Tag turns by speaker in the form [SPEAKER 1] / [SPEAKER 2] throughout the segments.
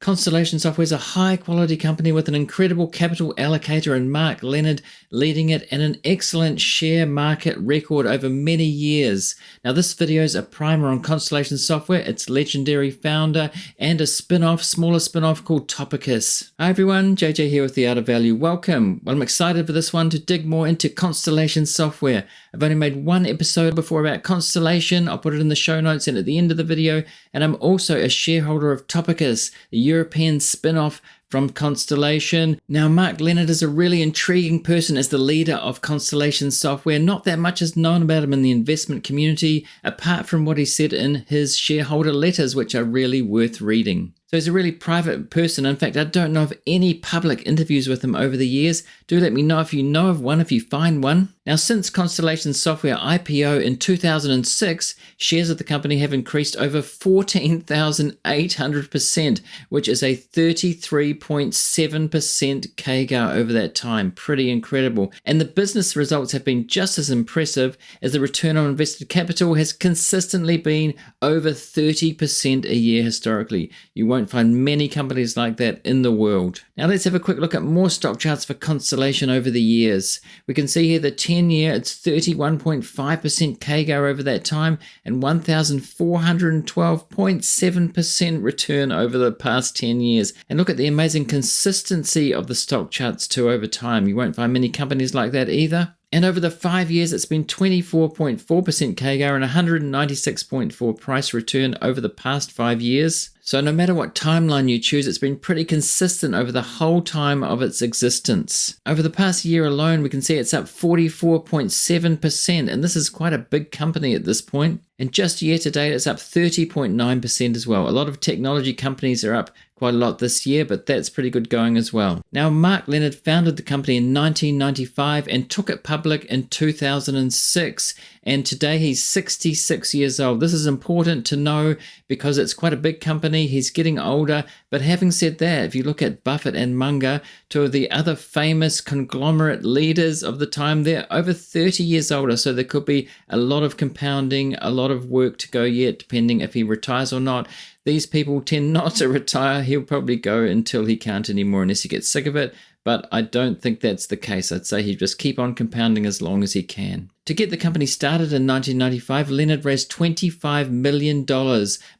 [SPEAKER 1] Constellation Software is a high-quality company with an incredible capital allocator in Mark Leonard leading it, and an excellent share market record over many years. Now, this video is a primer on Constellation Software, its legendary founder, and a smaller spin-off called Topicus. Hi everyone, JJ here with The Art of Value. Welcome. Well, I'm excited for this one to dig more into Constellation Software. I've only made one episode before about Constellation. I'll put it in the show notes and at the end of the video. And I'm also a shareholder of Topicus, the European spin-off from Constellation. Now, Mark Leonard is a really intriguing person as the leader of Constellation Software. Not that much is known about him in the investment community, apart from what he said in his shareholder letters, which are really worth reading. So he's a really private person. In fact, I don't know of any public interviews with him over the years. Do let me know if you know of one, if you find one. Now, since Constellation Software IPO in 2006, shares of the company have increased over 14,800%, which is a 33.7% CAGR over that time. Pretty incredible. And the business results have been just as impressive, as the return on invested capital has consistently been over 30% a year historically. You won't find many companies like that in the world. Now let's have a quick look at more stock charts for Constellation over the years. We can see here the 10-year, it's 31.5% CAGR over that time and 1,412.7% return over the past 10 years. And look at the amazing consistency of the stock charts too over time. You won't find many companies like that either. And over the 5 years, it's been 24.4% CAGR and 196.4 price return over the past 5 years. So no matter what timeline you choose, it's been pretty consistent over the whole time of its existence. Over the past year alone, we can see it's up 44.7%, and this is quite a big company at this point. And just year to date, it's up 30.9% as well. A lot of technology companies are up quite a lot this year, but that's pretty good going as well. Now, Mark Leonard founded the company in 1995 and took it public in 2006. And today he's 66 years old. This is important to know because it's quite a big company. He's getting older. But having said that, if you look at Buffett and Munger, two of the other famous conglomerate leaders of the time, they're over 30 years older. So there could be a lot of compounding, a lot of work to go yet, depending if he retires or not. These people tend not to retire. He'll probably go until he can't anymore unless he gets sick of it. But I don't think that's the case. I'd say he'd just keep on compounding as long as he can. To get the company started in 1995, Leonard raised $25 million,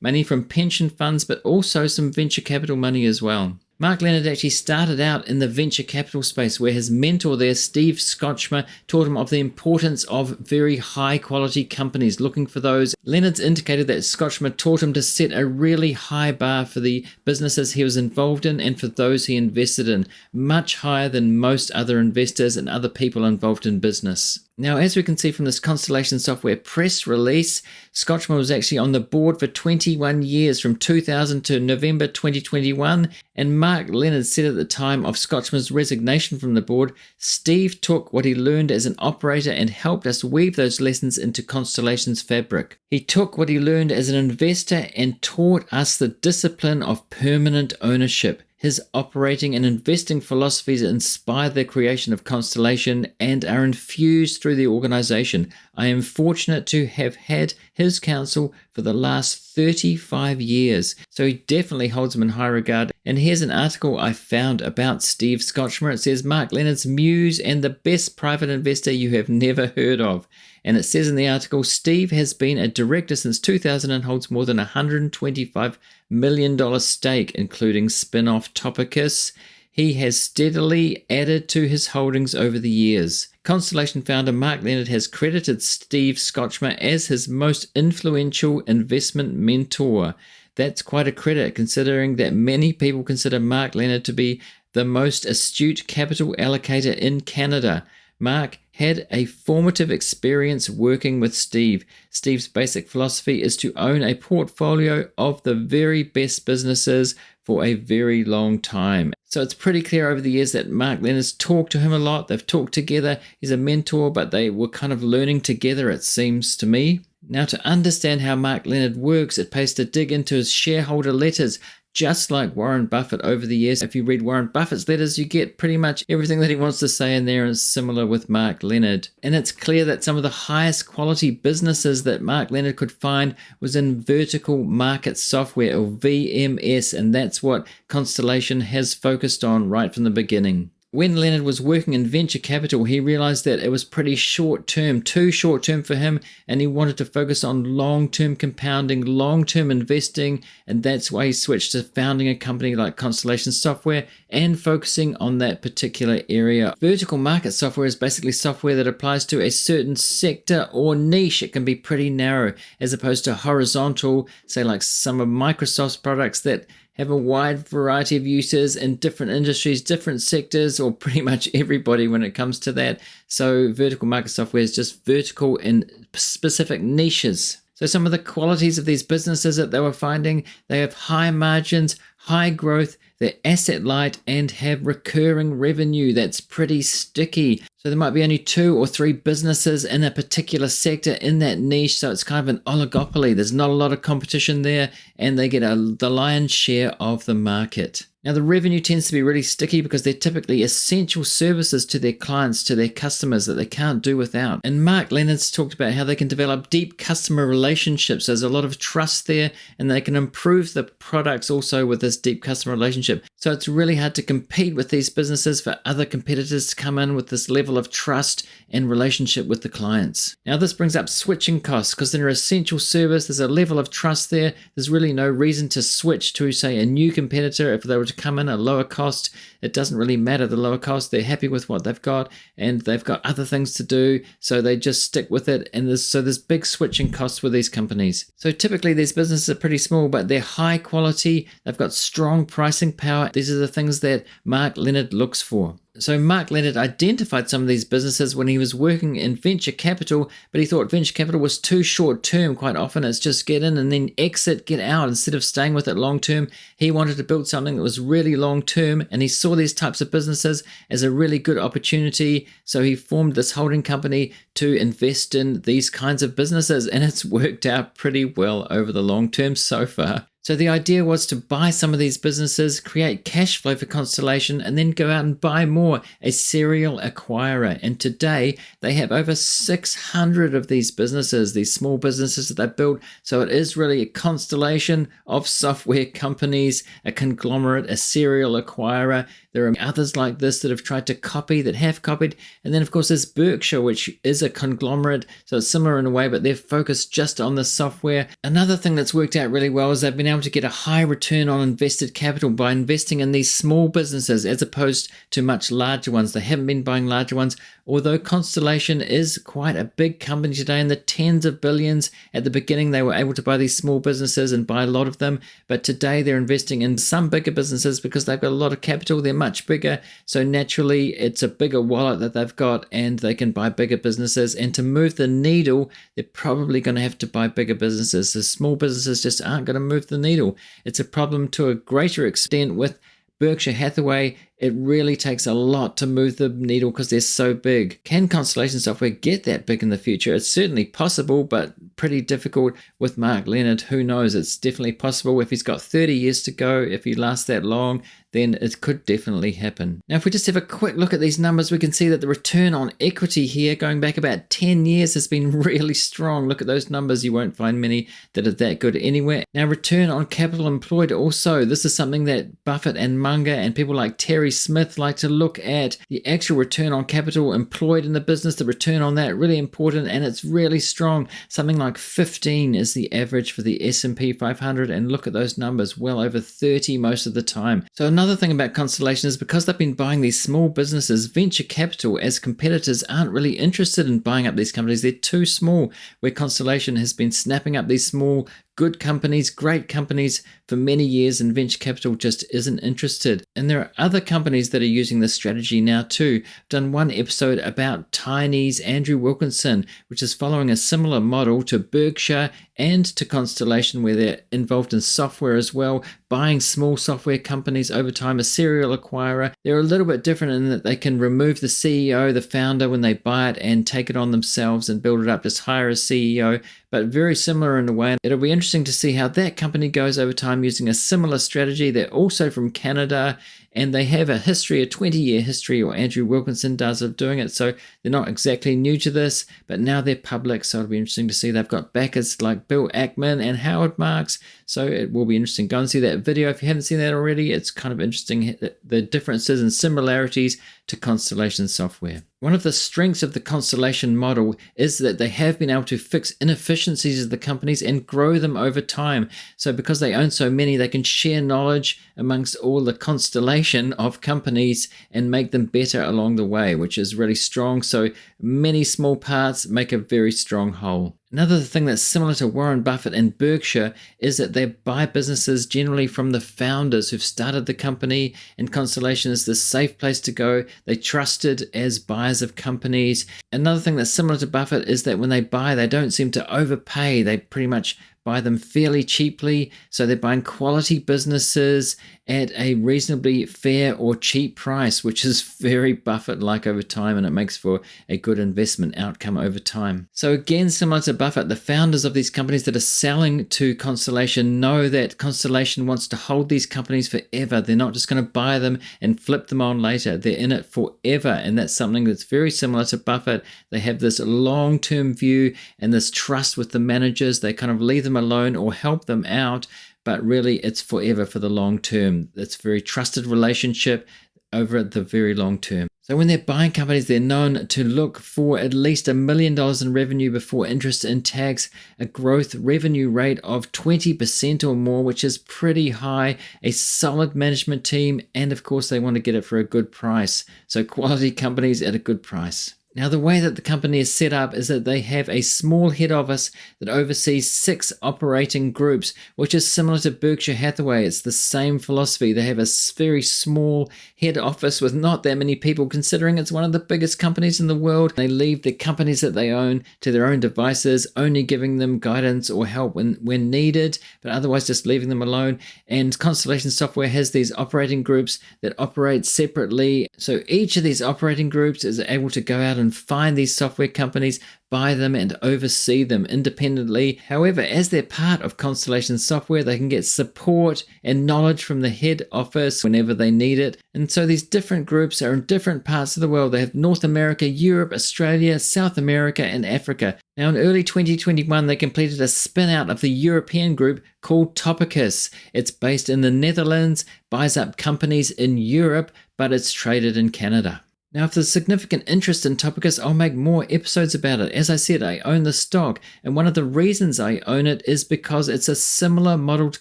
[SPEAKER 1] money from pension funds, but also some venture capital money as well. Mark Leonard actually started out in the venture capital space, where his mentor there, Steve Scotchmer, taught him of the importance of very high quality companies, looking for those. Leonard's indicated that Scotchmer taught him to set a really high bar for the businesses he was involved in and for those he invested in, much higher than most other investors and other people involved in business. Now, as we can see from this Constellation Software press release, Scotchmer was actually on the board for 21 years, from 2000 to November 2021. And Mark Leonard said at the time of Scotchmer's resignation from the board, Steve took what he learned as an operator and helped us weave those lessons into Constellation's fabric. He took what he learned as an investor and taught us the discipline of permanent ownership. His operating and investing philosophies inspired the creation of Constellation and are infused through the organization. I am fortunate to have had his counsel for the last 35 years. So he definitely holds him in high regard. And here's an article I found about Steve Scotchmer. It says, Mark Leonard's muse and the best private investor you have never heard of. And it says in the article, Steve has been a director since 2000 and holds more than $125 million stake, including spin-off Topicus. He has steadily added to his holdings over the years. Constellation founder Mark Leonard has credited Steve Scotchmer as his most influential investment mentor. That's quite a credit, considering that many people consider Mark Leonard to be the most astute capital allocator in Canada. Mark had a formative experience working with Steve. Steve's basic philosophy is to own a portfolio of the very best businesses for a very long time. So it's pretty clear over the years that Mark Leonard's talked to him a lot. They've talked together. He's a mentor, but they were kind of learning together, it seems to me. Now, to understand how Mark Leonard works, it pays to dig into his shareholder letters. just like Warren Buffett over the years. If you read Warren Buffett's letters, you get pretty much everything that he wants to say in there, is similar with Mark Leonard. And it's clear that some of the highest quality businesses that Mark Leonard could find was in vertical market software, or VMS, and that's what Constellation has focused on right from the beginning. When Leonard was working in venture capital, he realized that it was pretty short-term, too short-term for him, and he wanted to focus on long-term compounding, long-term investing, and that's why he switched to founding a company like Constellation Software and focusing on that particular area. Vertical market software is basically software that applies to a certain sector or niche. It can be pretty narrow, as opposed to horizontal, say like some of Microsoft's products that have a wide variety of users in different industries, different sectors, or pretty much everybody when it comes to that. So vertical market software is just vertical in specific niches. So some of the qualities of these businesses that they were finding: they have high margins, high growth, they're asset light, and have recurring revenue that's pretty sticky. So there might be only 2 or 3 businesses in a particular sector in that niche, so it's kind of an oligopoly. There's not a lot of competition there, and they get the lion's share of the market. Now, the revenue tends to be really sticky because they're typically essential services to their clients, to their customers, that they can't do without. And Mark Leonard's talked about how they can develop deep customer relationships. There's a lot of trust there, and they can improve the products also with this deep customer relationship. So it's really hard to compete with these businesses for other competitors to come in with this level of trust and relationship with the clients. Now, this brings up switching costs because they're an essential service. There's a level of trust there. There's really no reason to switch to, say, a new competitor if they were to come in at a lower cost. It doesn't really matter the lower cost. They're happy with what they've got, and they've got other things to do, so they just stick with it. And there's big switching costs with these companies. So typically these businesses are pretty small, but they're high quality. They've got strong pricing power. These are the things that Mark Leonard looks for. So Mark Leonard identified some of these businesses when he was working in venture capital, but he thought venture capital was too short term. Quite often it's just get in and then exit, get out, instead of staying with it long term. He wanted to build something that was really long term, and he saw these types of businesses as a really good opportunity. So he formed this holding company to invest in these kinds of businesses, and it's worked out pretty well over the long term so far. So the idea was to buy some of these businesses, create cash flow for Constellation, and then go out and buy more, a serial acquirer. And today they have over 600 of these businesses, these small businesses that they've built. So it is really a constellation of software companies, a conglomerate, a serial acquirer. There are others like this that have tried to copy, that have copied. And then, of course, there's Berkshire, which is a conglomerate. So it's similar in a way, but they're focused just on the software. Another thing that's worked out really well is they've been able to get a high return on invested capital by investing in these small businesses as opposed to much larger ones. They haven't been buying larger ones, although Constellation is quite a big company today in the tens of billions. At the beginning, they were able to buy these small businesses and buy a lot of them. But today they're investing in some bigger businesses because they've got a lot of capital. They're much bigger. So naturally, it's a bigger wallet that they've got, and they can buy bigger businesses. And to move the needle, they're probably going to have to buy bigger businesses. The small businesses just aren't going to move the needle. It's a problem to a greater extent with Berkshire Hathaway. It really takes a lot to move the needle because they're so big. Can Constellation Software get that big in the future? It's certainly possible, but pretty difficult with Mark Leonard. Who knows? It's definitely possible. If he's got 30 years to go, if he lasts that long, then it could definitely happen. Now, if we just have a quick look at these numbers, we can see that the return on equity here, going back about 10 years, has been really strong. Look at those numbers. You won't find many that are that good anywhere. Now, return on capital employed also. This is something that Buffett and Munger and people like Terry Smith like to look at. The actual return on capital employed in the business, the return on that, really important, and it's really strong. Something like 15 is the average for the S&P 500, and look at those numbers, well over 30 most of the time. So another thing about Constellation is because they've been buying these small businesses, venture capital as competitors aren't really interested in buying up these companies. They're too small, where Constellation has been snapping up these small good companies, great companies for many years, and venture capital just isn't interested. And there are other companies that are using this strategy now too. I've done one episode about Tiny's Andrew Wilkinson, which is following a similar model to Berkshire and to Constellation, where they're involved in software as well. buying small software companies over time, a serial acquirer. They're a little bit different in that they can remove the CEO, the founder, when they buy it and take it on themselves and build it up, just hire a CEO, but very similar in a way. It'll be interesting to see how that company goes over time using a similar strategy. They're also from Canada, and they have a history, a 20-year history, or Andrew Wilkinson does, of doing it. So they're not exactly new to this, but now they're public, so it'll be interesting to see. They've got backers like Bill Ackman and Howard Marks, so it will be interesting. Go and see that video if you haven't seen that already. It's kind of interesting, the differences and similarities to Constellation Software. One of the strengths of the Constellation model is that they have been able to fix inefficiencies of the companies and grow them over time. So because they own so many, they can share knowledge amongst all the constellation of companies and make them better along the way, which is really strong. So many small parts make a very strong whole. Another thing that's similar to Warren Buffett and Berkshire is that they buy businesses generally from the founders who've started the company, and Constellation is the safe place to go. They trusted as buyers of companies. Another thing that's similar to Buffett is that when they buy, they don't seem to overpay. They pretty much buy them fairly cheaply. So they're buying quality businesses at a reasonably fair or cheap price, which is very Buffett-like over time, and it makes for a good investment outcome over time. So again, similar to Buffett, the founders of these companies that are selling to Constellation know that Constellation wants to hold these companies forever. They're not just going to buy them and flip them on later. They're in it forever, and that's something that's very similar to Buffett. They have this long-term view and this trust with the managers. They kind of leave them alone or help them out, but really it's forever for the long term. It's a very trusted relationship over at the very long term. So when they're buying companies, they're known to look for at least $1 million in revenue before interest and tax, a growth revenue rate of 20% or more, which is pretty high, a solid management team, and of course they want to get it for a good price. So quality companies at a good price. Now, the way that the company is set up is that they have a small head office that oversees 6 operating groups, which is similar to Berkshire Hathaway. It's the same philosophy. They have a very small head office with not that many people, considering it's one of the biggest companies in the world. They leave the companies that they own to their own devices, only giving them guidance or help when needed, but otherwise just leaving them alone. And Constellation Software has these operating groups that operate separately. So each of these operating groups is able to go out and find these software companies, buy them, and oversee them independently. However, as they're part of Constellation Software, they can get support and knowledge from the head office whenever they need it. And so these different groups are in different parts of the world. They have North America, Europe, Australia, South America, and Africa. Now, in early 2021, they completed a spin-out of the European group called Topicus. It's based in the Netherlands, buys up companies in Europe, but it's traded in Canada. Now, if there's significant interest in Topicus, I'll make more episodes about it. As I said, I own the stock, and one of the reasons I own it is because it's a similar model to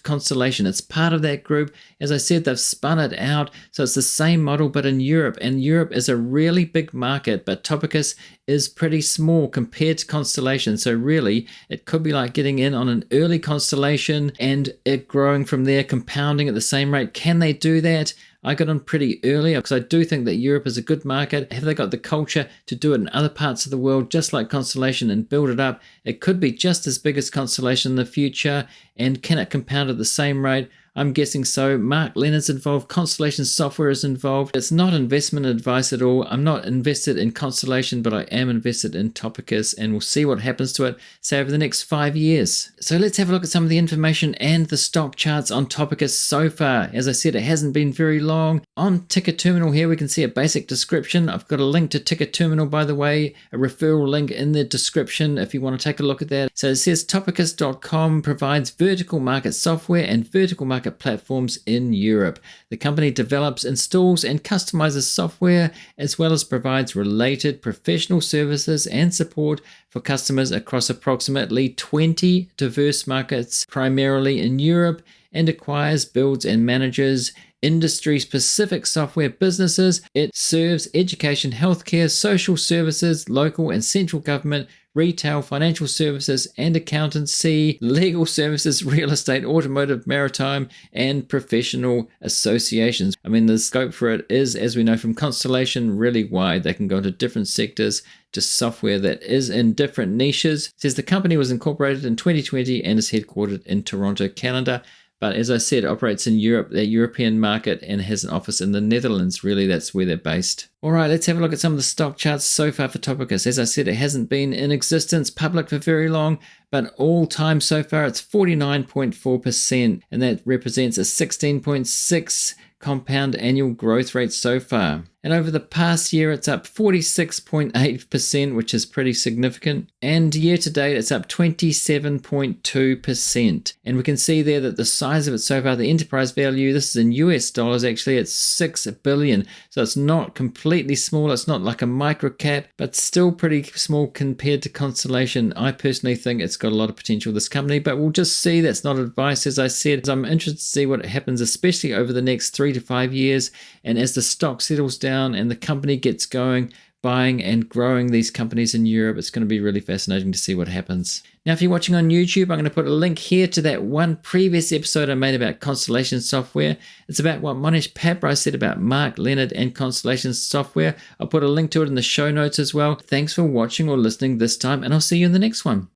[SPEAKER 1] Constellation. It's part of that group. As I said, they've spun it out, so it's the same model, but in Europe. And Europe is a really big market, but Topicus is pretty small compared to Constellation. So really, it could be like getting in on an early Constellation and it growing from there, compounding at the same rate. Can they do that? I got on pretty early because I do think that Europe is a good market. Have they got the culture to do it in other parts of the world, just like Constellation, and build it up? It could be just as big as Constellation in the future. And can it compound at the same rate? I'm guessing so. Mark Leonard's involved. Constellation Software is involved. It's not investment advice at all. I'm not invested in Constellation, but I am invested in Topicus, and we'll see what happens to it, say, over the next 5 years. So let's have a look at some of the information and the stock charts on Topicus so far. As I said, it hasn't been very long. On Ticker Terminal here, we can see a basic description. I've got a link to Ticker Terminal, by the way, a referral link in the description if you want to take a look at that. So it says Topicus.com provides vertical market software and vertical market platforms in Europe. The company develops, installs, and customizes software, as well as provides related professional services and support for customers across approximately 20 diverse markets, primarily in Europe, and acquires, builds, and manages industry-specific software businesses. It serves education, healthcare, social services, local and central government, retail, financial services, and accountancy, legal services, real estate, automotive, maritime, and professional associations. I mean, the scope for it is, as we know from Constellation, really wide. They can go into different sectors, just software that is in different niches. It says the company was incorporated in 2020 and is headquartered in Toronto, Canada, But as I said, it operates in Europe, the European market, and has an office in the Netherlands. Really, that's where they're based. All right, let's have a look at some of the stock charts so far for Topicus. As I said, it hasn't been in existence public for very long, but all time so far, it's 49.4%, and that represents a 16.6 compound annual growth rate so far. And over the past year, it's up 46.8%, which is pretty significant. And year to date, it's up 27.2%. And we can see there that the size of it so far, the enterprise value, this is in US dollars actually, it's $6 billion. So it's not completely small. It's not like a micro cap, but still pretty small compared to Constellation. I personally think it's got a lot of potential, this company, but we'll just see. That's not advice, as I said. I'm interested to see what happens, especially over the next 3 to 5 years. And as the stock settles down and the company gets going, buying and growing these companies in Europe, it's going to be really fascinating to see what happens. Now, if you're watching on YouTube, I'm going to put a link here to that one previous episode I made about Constellation Software. It's about what Mohnish Pabrai said about Mark Leonard and Constellation Software. I'll put a link to it in the show notes as well. Thanks for watching or listening this time, and I'll see you in the next one.